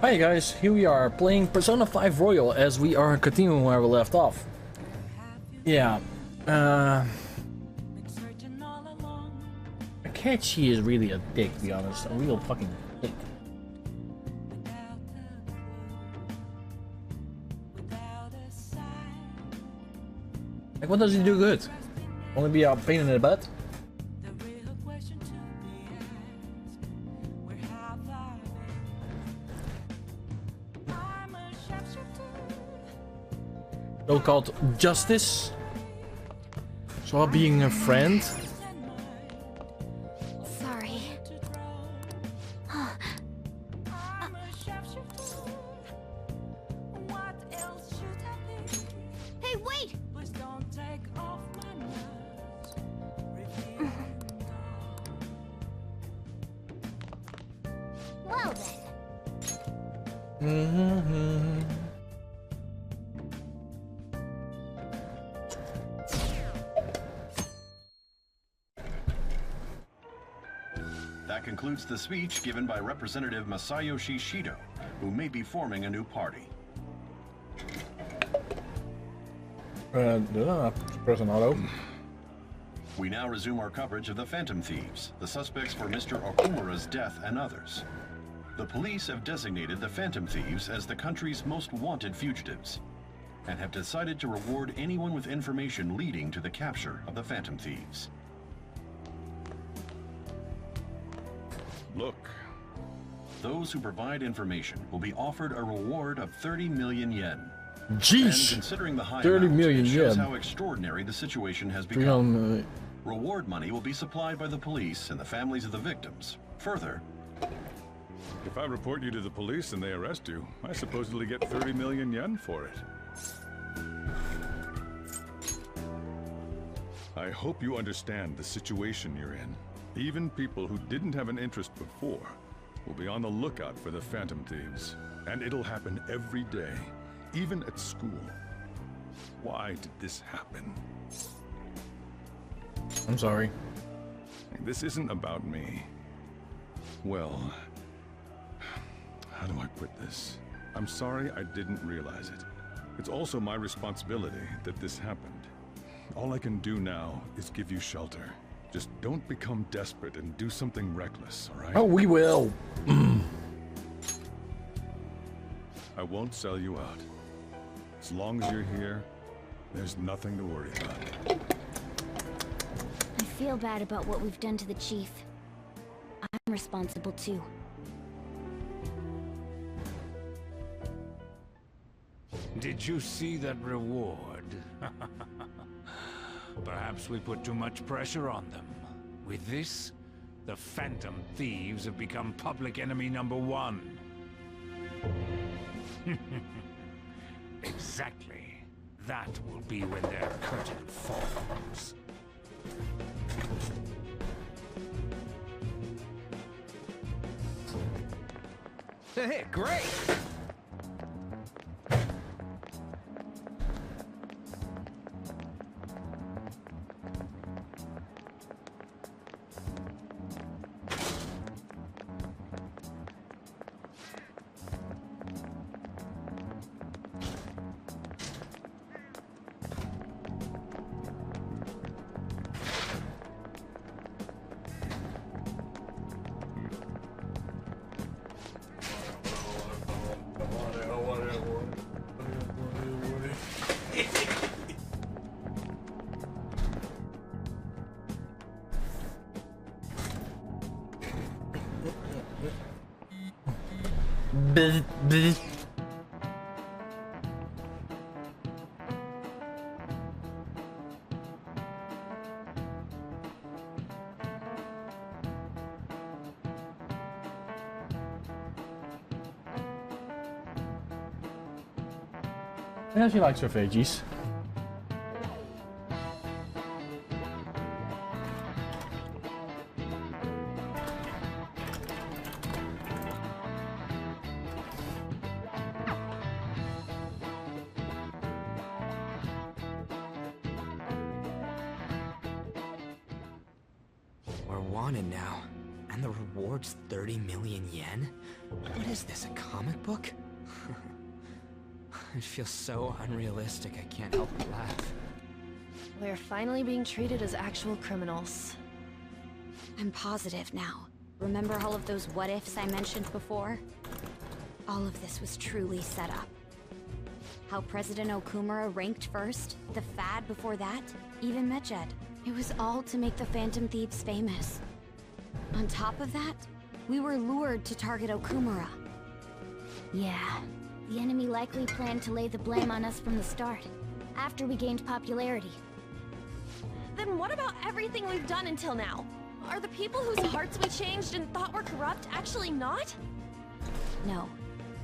Hi guys, here we are playing Persona 5 Royal as we are continuing where we left off. Yeah, Akechi is really a dick, to be honest. A real fucking dick. Like, what does he do good? Only be a pain in the butt? So-called justice? So being a friend? Sorry. Hey, wait! Well then. That concludes the speech given by Representative Masayoshi Shido, who may be forming a new party. Press an auto. We now resume our coverage of the Phantom Thieves, the suspects for Mr. Okumura's death and others. The police have designated the Phantom Thieves as the country's most wanted fugitives, and have decided to reward anyone with information leading to the capture of the Phantom Thieves. Look. Those who provide information will be offered a reward of 30 million yen. Jeez! And considering the high 30 amount, million it shows yen. how extraordinary the situation has become. Reward money will be supplied by the police and the families of the victims. Further, if I report you to the police and they arrest you, I supposedly get 30 million yen for it. I hope you understand the situation you're in. Even people who didn't have an interest before will be on the lookout for the Phantom Thieves. And it'll happen every day, even at school. Why did this happen? I'm sorry. This isn't about me. Well, how do I put this? I'm sorry I didn't realize it. It's also my responsibility that this happened. All I can do now is give you shelter. Just don't become desperate and do something reckless, all right? Oh, we will. I won't sell you out. As long as you're here, there's nothing to worry about. I feel bad about what we've done to the chief. I'm responsible too. Did you see that reward? Perhaps we put too much pressure on them. With this, the Phantom Thieves have become public enemy #1. Exactly. That will be when their curtain falls. Hey, great! Yeah, she likes her veggies. We're wanted now, and And the reward's 30 million yen? What is this, a comic book? It feels so unrealistic, I can't help but laugh. We're finally being treated as actual criminals. I'm positive now. Remember all of those what-ifs I mentioned before? All of this was truly set up. How President Okumura ranked first, the Fad before that, even Medjed. It was all to make the Phantom Thieves famous. On top of that, we were lured to target Okumura. Yeah, the enemy likely planned to lay the blame on us from the start, after we gained popularity. Then what about everything we've done until now? Are the people whose hearts we changed and thought were corrupt actually not? No,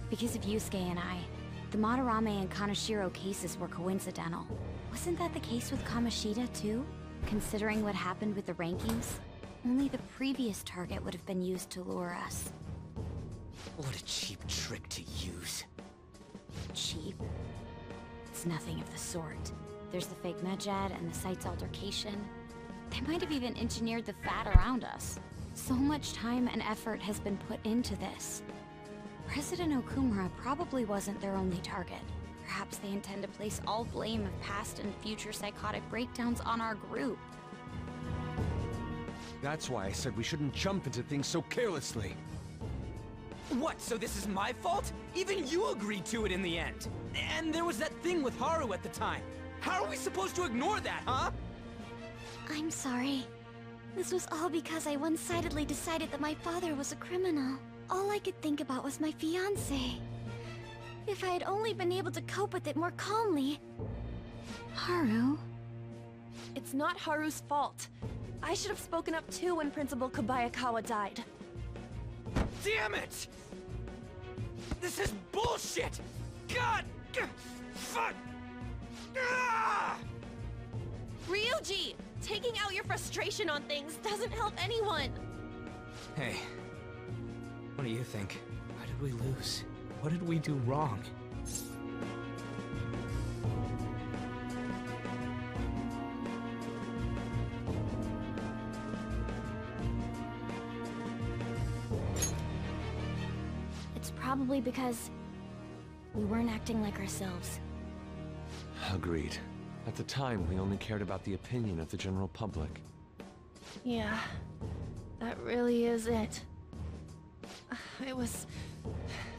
because of Yusuke and I. The Madarame and Kaneshiro cases were coincidental. Wasn't that the case with Kamoshida too? Considering what happened with the rankings? Only the previous target would have been used to lure us. What a cheap trick to use. Cheap? It's nothing of the sort. There's the fake Medjed and the site's altercation. They might have even engineered the Fat around us. So much time and effort has been put into this. President Okumura probably wasn't their only target. Perhaps they intend to place all blame of past and future psychotic breakdowns on our group. That's why I said we shouldn't jump into things so carelessly. What, so this is my fault? Even you agreed to it in the end. And there was that thing with Haru at the time. How are we supposed to ignore that, huh? I'm sorry. This was all because I one-sidedly decided that my father was a criminal. All I could think about was my fiancé. If I had only been able to cope with it more calmly... Haru? It's not Haru's fault. I should have spoken up too when Principal Kobayakawa died. Damn it! This is bullshit! God! Fuck! Ah! Ryuji! Taking out your frustration on things doesn't help anyone! Hey, what do you think? Why did we lose? What did we do wrong? It's probably because we weren't acting like ourselves. Agreed. At the time, we only cared about the opinion of the general public. Yeah, that really is it. I was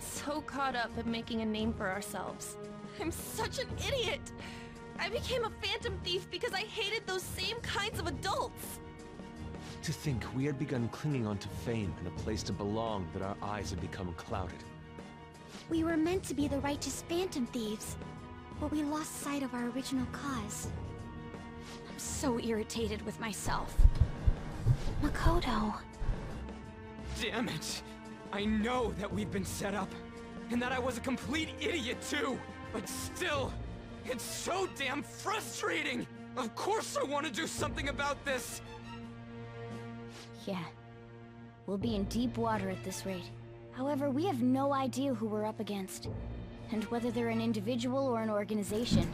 so caught up in making a name for ourselves. I'm such an idiot! I became a phantom thief because I hated those same kinds of adults! To think we had begun clinging onto fame and a place to belong, that our eyes had become clouded. We were meant to be the righteous phantom thieves, but we lost sight of our original cause. I'm so irritated with myself. Makoto. Damn it! I know that we've been set up, and that I was a complete idiot too! But still, it's so damn frustrating! Of course I want to do something about this! Yeah. We'll be in deep water at this rate. However, we have no idea who we're up against, and whether they're an individual or an organization.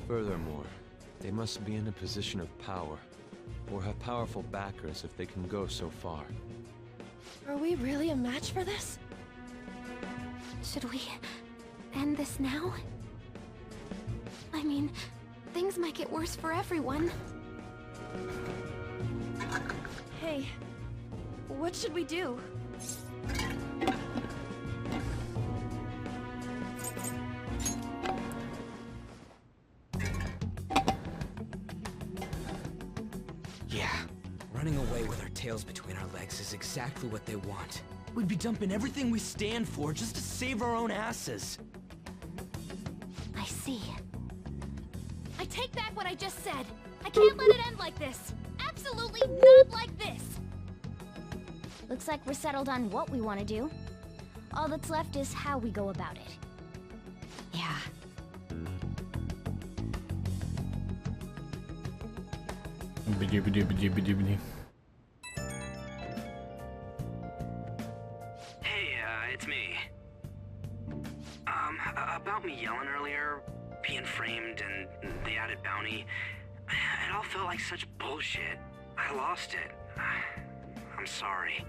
Furthermore, they must be in a position of power, or have powerful backers if they can go so far. Are we really a match for this? Should we end this now? I mean, things might get worse for everyone. Hey, what should we do? Yeah, running away with our tails between our legs is exactly what they want. We'd be dumping everything we stand for just to save our own asses. I see. I take back what I just said. I can't let it end like this. Absolutely not like this. Looks like we're settled on what we want to do. All that's left is how we go about it. Yeah. Hey, it's me. About me yelling earlier, being framed, and the added bounty, it all felt like such bullshit. I lost it. I'm sorry.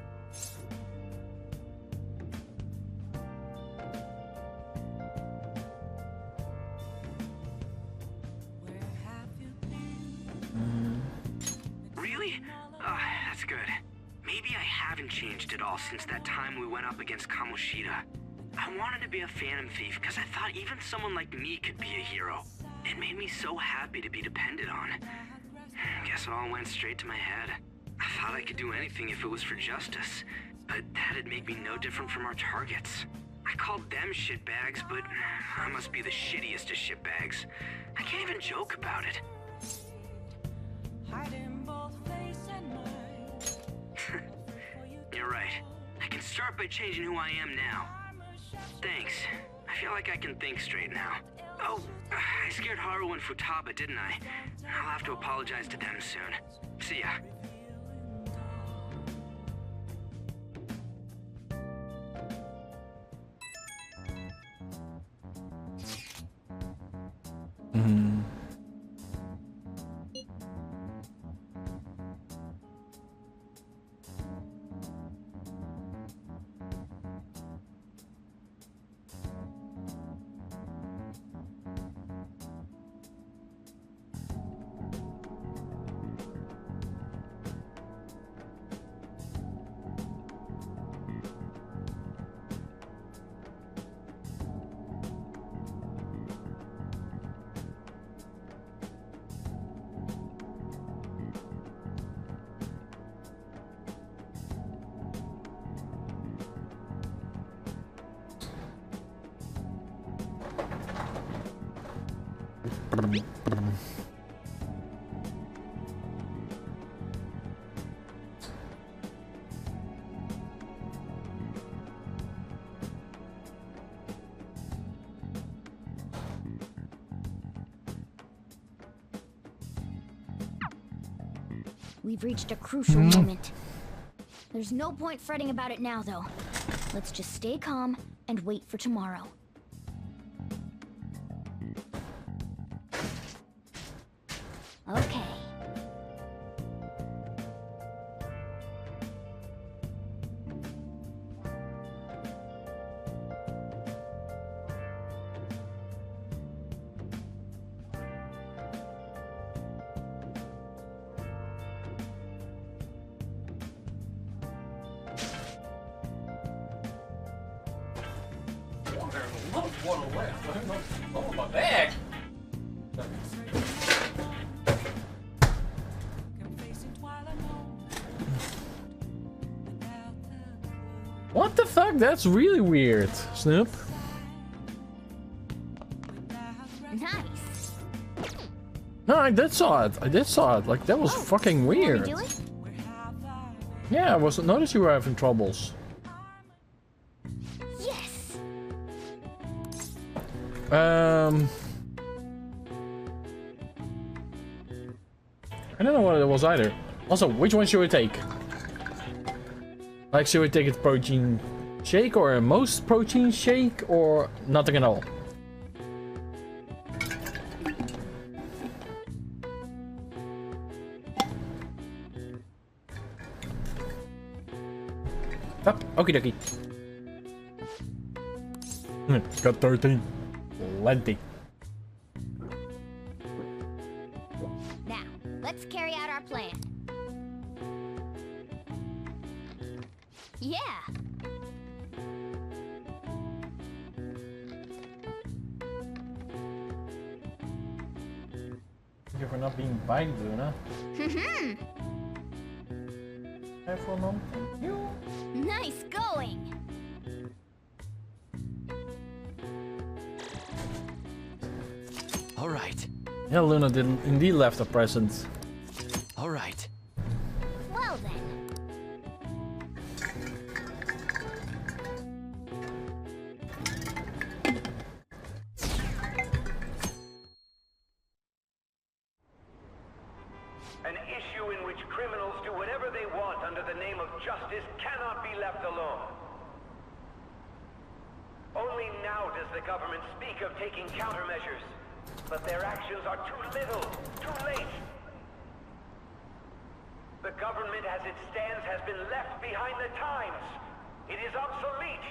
Really? That's good. Maybe I haven't changed at all since that time we went up against Kamoshida. I wanted to be a Phantom Thief because I thought even someone like me could be a hero. It made me so happy to be depended on. Guess it all went straight to my head. I thought I could do anything if it was for justice, but that'd make me no different from our targets. I called them shitbags, but I must be the shittiest of shitbags. I can't even joke about it. You're right. I can start by changing who I am now. Thanks. I feel like I can think straight now. Oh, I scared Haru and Futaba, didn't I? I'll have to apologize to them soon. See ya. We've reached a crucial moment. There's no point fretting about it now, though. Let's just stay calm and wait for tomorrow. Okay. What the fuck? That's really weird, Snoop. Nice. No, I did saw it. I did saw it. Like, that was fucking weird. Yeah, I wasn't noticed you were having troubles. Yes. I don't know what it was either. Also, which one should we take? Like, should we take a protein shake or a most protein shake or nothing at all? Up, okie dokie. Got 13. Plenty. Now, let's carry out our plan. Yeah. Thank you for not being bite, Luna. Careful, Mom. Thank you. Nice going. All right. Yeah, Luna did indeed left a present. All right. Well then. An issue in which criminals do whatever they want under the name of justice cannot be left alone. Only now does the government speak of taking countermeasures, but their actions are too little, too late. The government as it stands has been left behind the times. It is obsolete.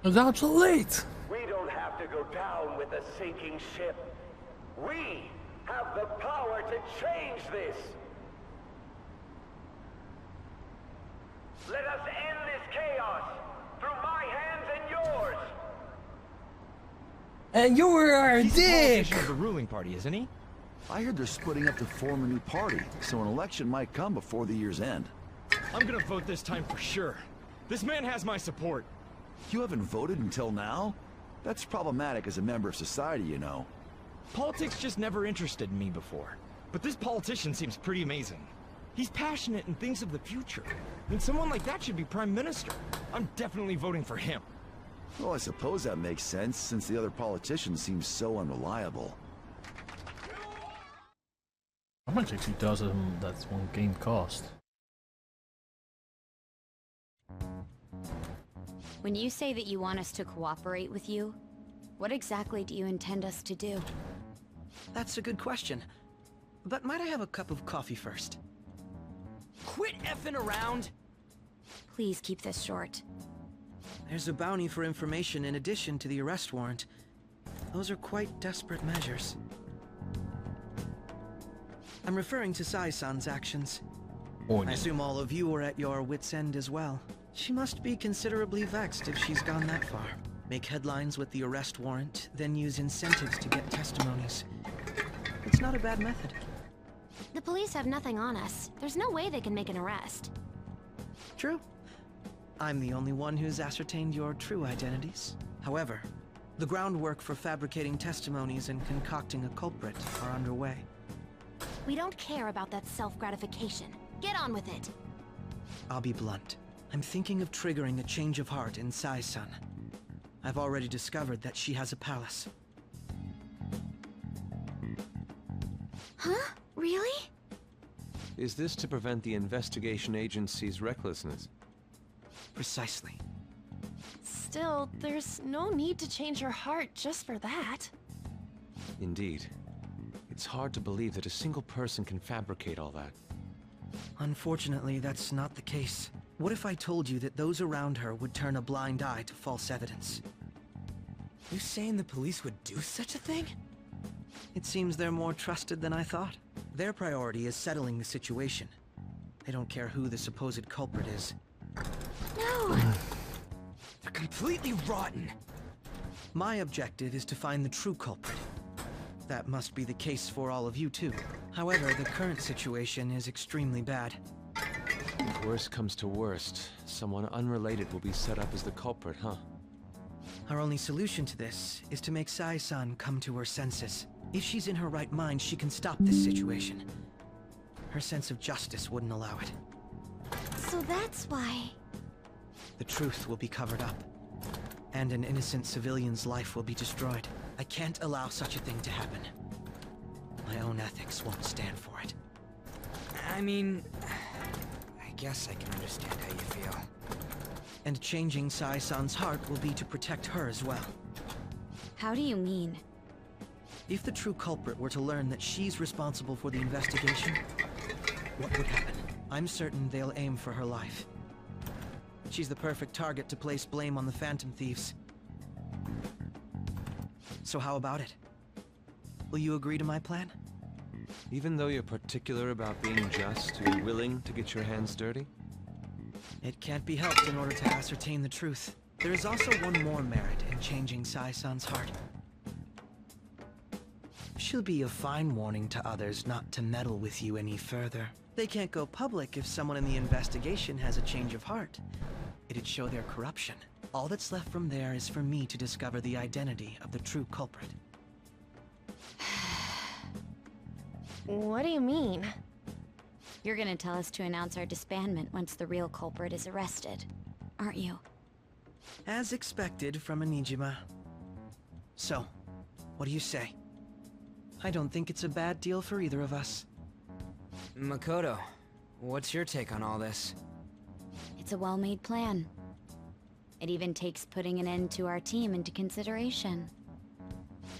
It's obsolete! We don't have to go down with a sinking ship. We have the power to change this. Let us end this chaos through my hands and yours. And you were a He's dick! the politician of the ruling party, isn't he? I heard they're splitting up to form a new party, so an election might come before the year's end. I'm gonna vote this time for sure. This man has my support. You haven't voted until now? That's problematic as a member of society, you know. Politics just never interested me before. But this politician seems pretty amazing. He's passionate and thinks of the future. I mean, someone like that should be prime minister. I'm definitely voting for him. Well, I suppose that makes sense, since the other politician seems so unreliable. How much actually does that one game cost? When you say that you want us to cooperate with you, what exactly do you intend us to do? That's a good question. But might I have a cup of coffee first? Quit effing around! Please keep this short. There's a bounty for information in addition to the arrest warrant. Those are quite desperate measures. I'm referring to Sai-san's actions. I assume all of you are at your wits' end as well. She must be considerably vexed if she's gone that far. Make headlines with the arrest warrant, then use incentives to get testimonies. It's not a bad method. The police have nothing on us. There's no way they can make an arrest. True. I'm the only one who's ascertained your true identities. However, the groundwork for fabricating testimonies and concocting a culprit are underway. We don't care about that self-gratification. Get on with it. I'll be blunt. I'm thinking of triggering a change of heart in Sai-san. I've already discovered that she has a palace. Huh? Really? Is this to prevent the investigation agency's recklessness? Precisely. Still, there's no need to change her heart just for that. Indeed. It's hard to believe that a single person can fabricate all that. Unfortunately, that's not the case. What if I told you that those around her would turn a blind eye to false evidence? You saying the police would do such a thing? It seems they're more trusted than I thought. Their priority is settling the situation. They don't care who the supposed culprit is. No! They're completely rotten! My objective is to find the true culprit. That must be the case for all of you too. However, the current situation is extremely bad. If worst comes to worst, someone unrelated will be set up as the culprit, huh? Our only solution to this is to make Sai-san come to her senses. If she's in her right mind, she can stop this situation. Her sense of justice wouldn't allow it. So that's why... The truth will be covered up, and an innocent civilian's life will be destroyed. I can't allow such a thing to happen. My own ethics won't stand for it. I mean... I guess I can understand how you feel. And changing Sai-san's heart will be to protect her as well. How do you mean? If the true culprit were to learn that she's responsible for the investigation, what would happen? I'm certain they'll aim for her life. She's the perfect target to place blame on the Phantom Thieves. So how about it? Will you agree to my plan? Even though you're particular about being just, you're willing to get your hands dirty? It can't be helped in order to ascertain the truth. There is also one more merit in changing Sai-san's heart. She'll be a fine warning to others not to meddle with you any further. They can't go public if someone in the investigation has a change of heart. It'd show their corruption. All that's left from there is for me to discover the identity of the true culprit. What do you mean? You're gonna tell us to announce our disbandment once the real culprit is arrested, aren't you? As expected from a Nijima. So, what do you say? I don't think it's a bad deal for either of us. Makoto, what's your take on all this? It's a well-made plan. It even takes putting an end to our team into consideration.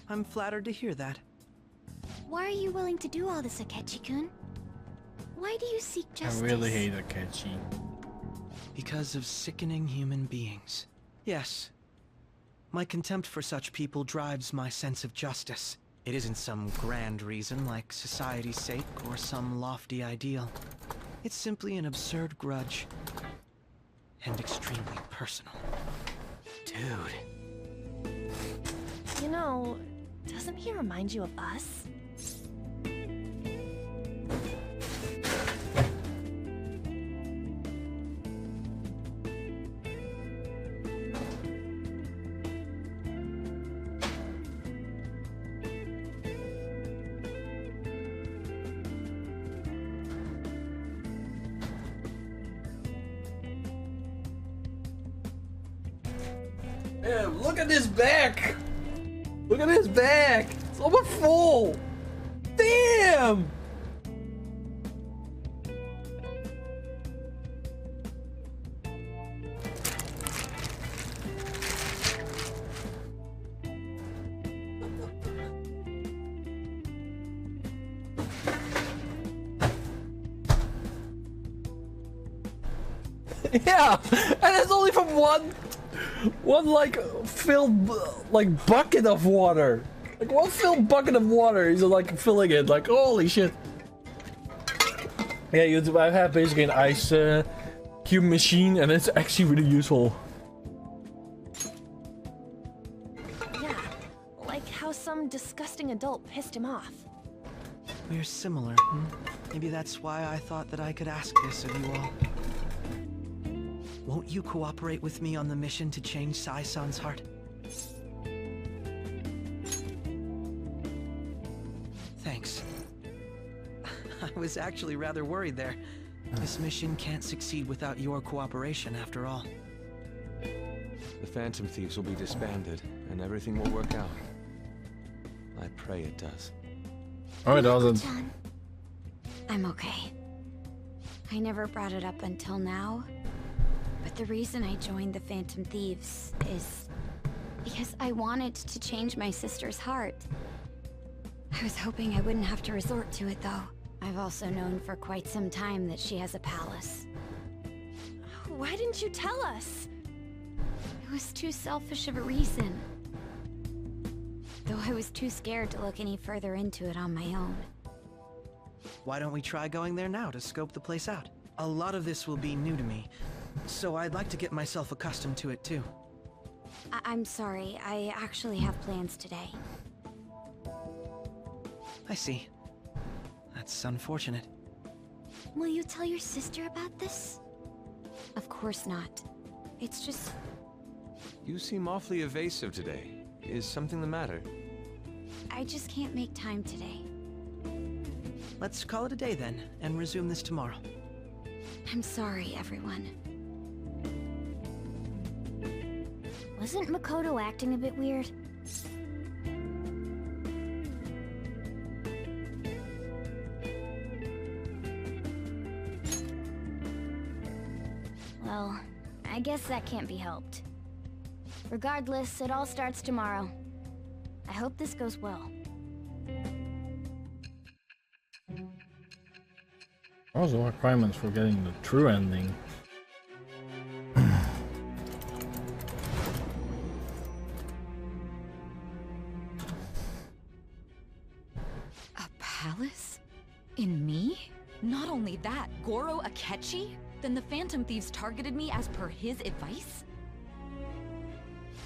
I'm flattered to hear that. Why are you willing to do all this, Akechi-kun? Why do you seek justice? I really hate Akechi. Because of sickening human beings. Yes. My contempt for such people drives my sense of justice. It isn't some grand reason like society's sake or some lofty ideal. It's simply an absurd grudge. And extremely personal. Dude. You know, doesn't he remind you of us? Damn, look at his back! Look at his back! It's almost full! Damn! Yeah! And it's only from one like filled like bucket of water. Like one filled bucket of water. He's like filling it. Like holy shit. Yeah, I have basically an ice cube machine, and it's actually really useful. Yeah, like how some disgusting adult pissed him off. We're similar. Maybe that's why I thought that I could ask this of you all. Won't you cooperate with me on the mission to change Sai-san's heart? Thanks. I was actually rather worried there. This mission can't succeed without your cooperation, after all. The Phantom Thieves will be disbanded, and everything will work out. I pray it does. Oh, it doesn't. I'm okay. I never brought it up until now. But the reason I joined the Phantom Thieves is because I wanted to change my sister's heart. I was hoping I wouldn't have to resort to it, though. I've also known for quite some time that she has a palace. Why didn't you tell us? It was too selfish of a reason. Though I was too scared to look any further into it on my own. Why don't we try going there now to scope the place out? A lot of this will be new to me, so I'd like to get myself accustomed to it too. I'm sorry, I actually have plans today. I see. That's unfortunate. Will you tell your sister about this? Of course not. It's just... You seem awfully evasive today. Is something the matter? I just can't make time today. Let's call it a day then, and resume this tomorrow. I'm sorry, everyone. Wasn't Makoto acting a bit weird? Well, I guess that can't be helped. Regardless, it all starts tomorrow. I hope this goes well. What was the requirements for getting the true ending? A palace? In me? Not only that, Goro Akechi? Then the Phantom Thieves targeted me as per his advice?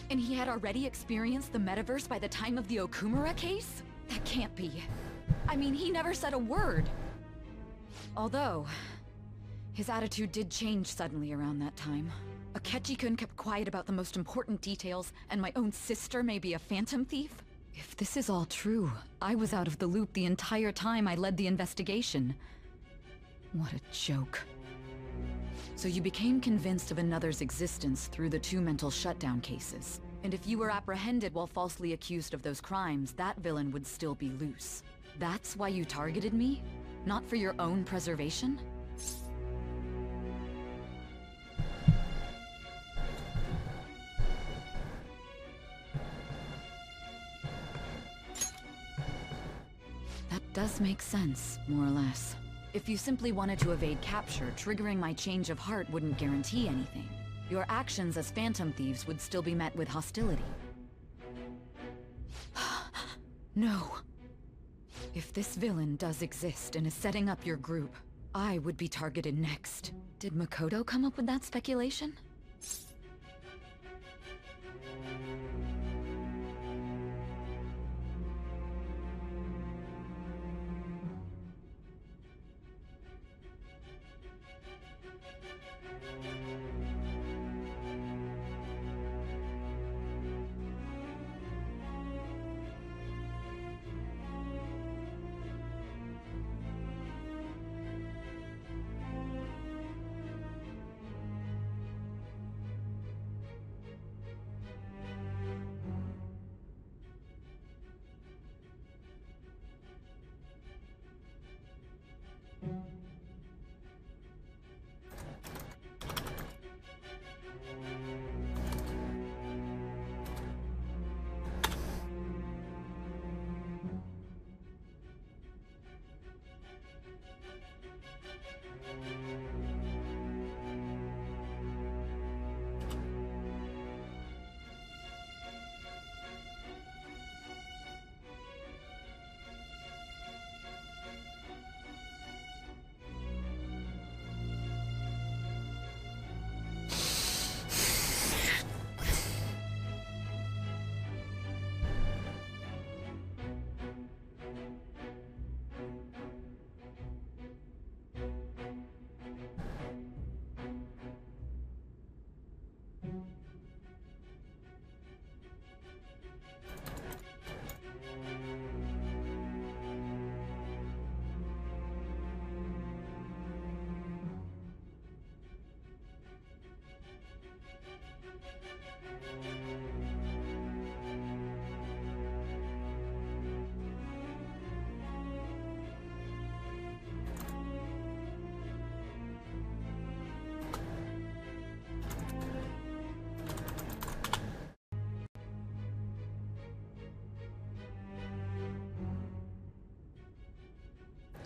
And he had already experienced the metaverse by the time of the Okumura case? That can't be. I mean, he never said a word. Although, his attitude did change suddenly around that time. Akechi-kun kept quiet about the most important details, and my own sister may be a phantom thief? If this is all true, I was out of the loop the entire time I led the investigation. What a joke. So you became convinced of another's existence through the 2 mental shutdown cases. And if you were apprehended while falsely accused of those crimes, that villain would still be loose. That's why you targeted me? Not for your own preservation? That does make sense, more or less. If you simply wanted to evade capture, triggering my change of heart wouldn't guarantee anything. Your actions as Phantom Thieves would still be met with hostility. No. If this villain does exist and is setting up your group, I would be targeted next. Did Makoto come up with that speculation?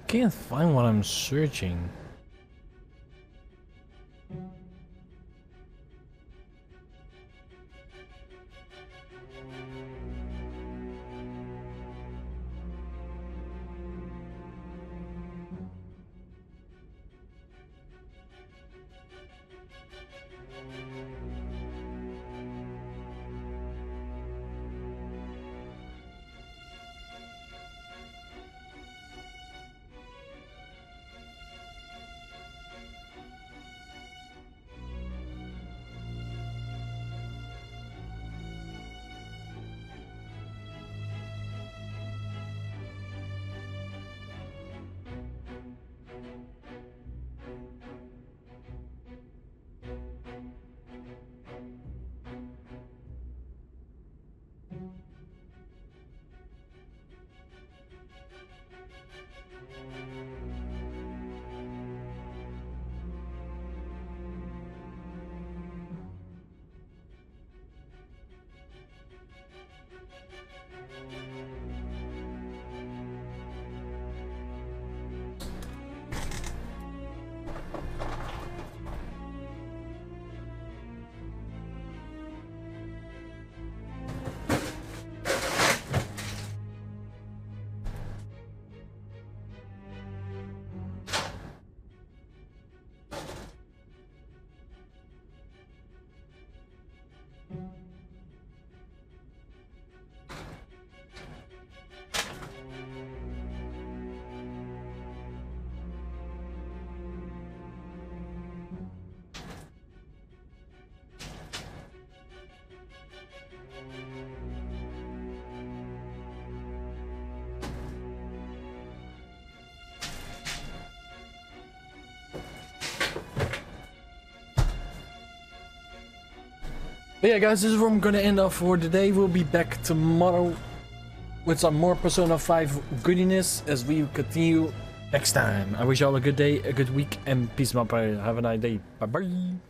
Can't find what I'm searching. But yeah, guys, this is where I'm gonna end off for today. We'll be back tomorrow with some more Persona 5 goodiness as we continue next time. I wish you all a good day, a good week, and peace, my brother. Have a nice day. Bye bye.